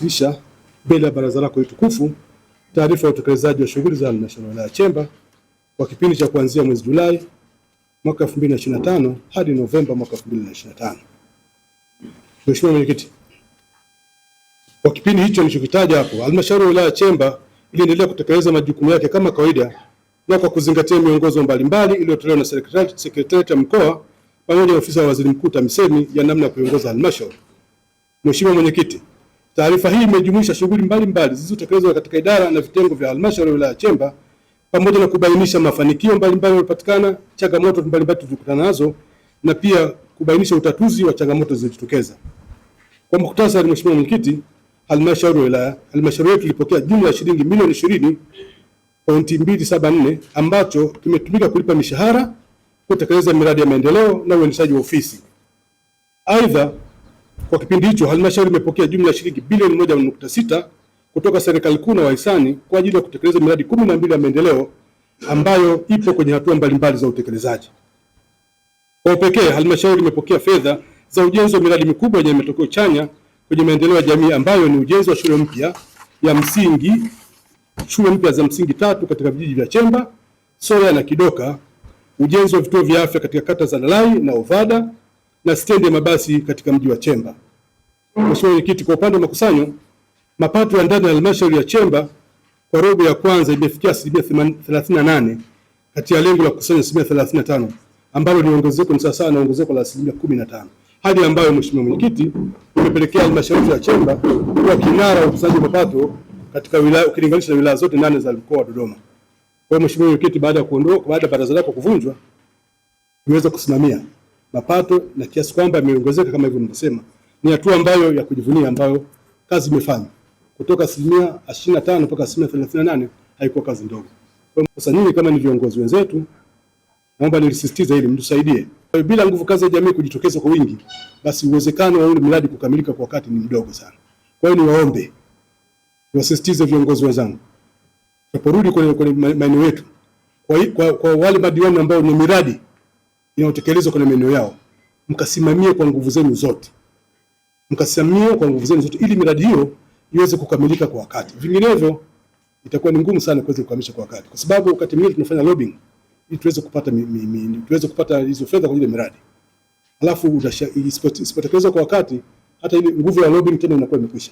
kuwasilisha mbele ya baraza lako tukufu taarifa ya utekelezaji wa shughuli za halmashauri ya wilaya ya Chemba kwa kipindi cha kuanzia mwezi Julai mwaka 2025 hadi Novemba mwaka 2025. Mheshimiwa Mwenyekiti, kwa kipindi hicho nilichokitaja hapo, halmashauri ya wilaya ya Chemba iliendelea kutekeleza majukumu yake kama kawaida na kwa kuzingatia miongozo mbalimbali iliyotolewa na sekretarieti ya mkoa pamoja na ofisi ya waziri mkuu TAMISEMI ya namna ya kuiongoza halmashauri. Mheshimiwa Mwenyekiti, taarifa hii imejumuisha shughuli mbalimbali zilizotekelezwa katika idara na vitengo vya halmashauri ya wilaya ya Chemba pamoja na kubainisha mafanikio mbalimbali yaliyopatikana, changamoto mbalimbali tulizokutana nazo na pia kubainisha utatuzi wa changamoto zilizojitokeza. Kwa mukhtasari, Mheshimiwa Mwenyekiti, halmashauri yetu ilipokea jumla ya shilingi milioni 20.274 ambacho kimetumika kulipa mishahara, kutekeleza miradi ya maendeleo na uendeshaji wa ofisi. Aidha, kwa kipindi hicho halmashauri imepokea jumla ya shilingi bilioni 1.6 kutoka serikali kuu na wahisani kwa ajili ya kutekeleza miradi 12 ya maendeleo ambayo ipo kwenye hatua mbalimbali za utekelezaji. Kwa upekee, halmashauri imepokea fedha za ujenzi wa miradi mikubwa yenye matokeo chanya kwenye maendeleo ya jamii ambayo ni ujenzi wa shule mpya za msingi 3 katika vijiji vya Chemba, Soya na Kidoka, ujenzi wa vituo vya afya katika kata za Lalai na Ovada na stendi ya mabasi katika mji wa Chemba. Mheshimiwa Mwenyekiti, kwa upande wa makusanyo, mapato ya ndani ya halmashauri ya Chemba kwa robo ya kwanza imefikia 38% kati ya lengo la kukusanya 35% ambalo ni ongezeko, ni sawa na ongezeko la 15%, hali ambayo Mheshimiwa Mwenyekiti imepelekea halmashauri ya Chemba kuwa kinara wa ukusanyaji wa mapato katika wilaya ukilinganisha na wilaya zote 8 za mkoa wa Dodoma. Kwa hiyo Mheshimiwa Mwenyekiti, baada ya baraza lako kuvunjwa, tumeweza kusimamia mapato na kiasi kwamba imeongezeka kama hivyo nimesema. Ni hatua ambayo ya kujivunia, ambayo kazi imefanya kutoka 25% mpaka 38%, haikuwa kazi ndogo. Kwa sasa nyinyi kama ni viongozi wenzetu, naomba nilisisitize hili, mtusaidie. Bila nguvu kazi ya jamii kujitokeza kwa wingi, basi uwezekano wa ule miradi kukamilika kwa wakati ni mdogo sana. Kwa hiyo niwaombe, niwasisitize viongozi wenzangu, tunaporudi kwenye maeneo yetu, kwa wale madiwani ambao ni miradi inayotekelezwa kwenye maeneo yao, mkasimamie kwa nguvu zenu zote. Ili miradi hiyo iweze kukamilika kwa wakati. Vinginevyo itakuwa ni ngumu sana kuweza kukamilisha kwa wakati, kwa sababu wakati mwingine tunafanya lobbying ili tuweze kupata hizo fedha kwa ile miradi. Alafu isipotekelezwa kwa wakati, hata ile nguvu ya lobbying tena inakuwa imekwisha.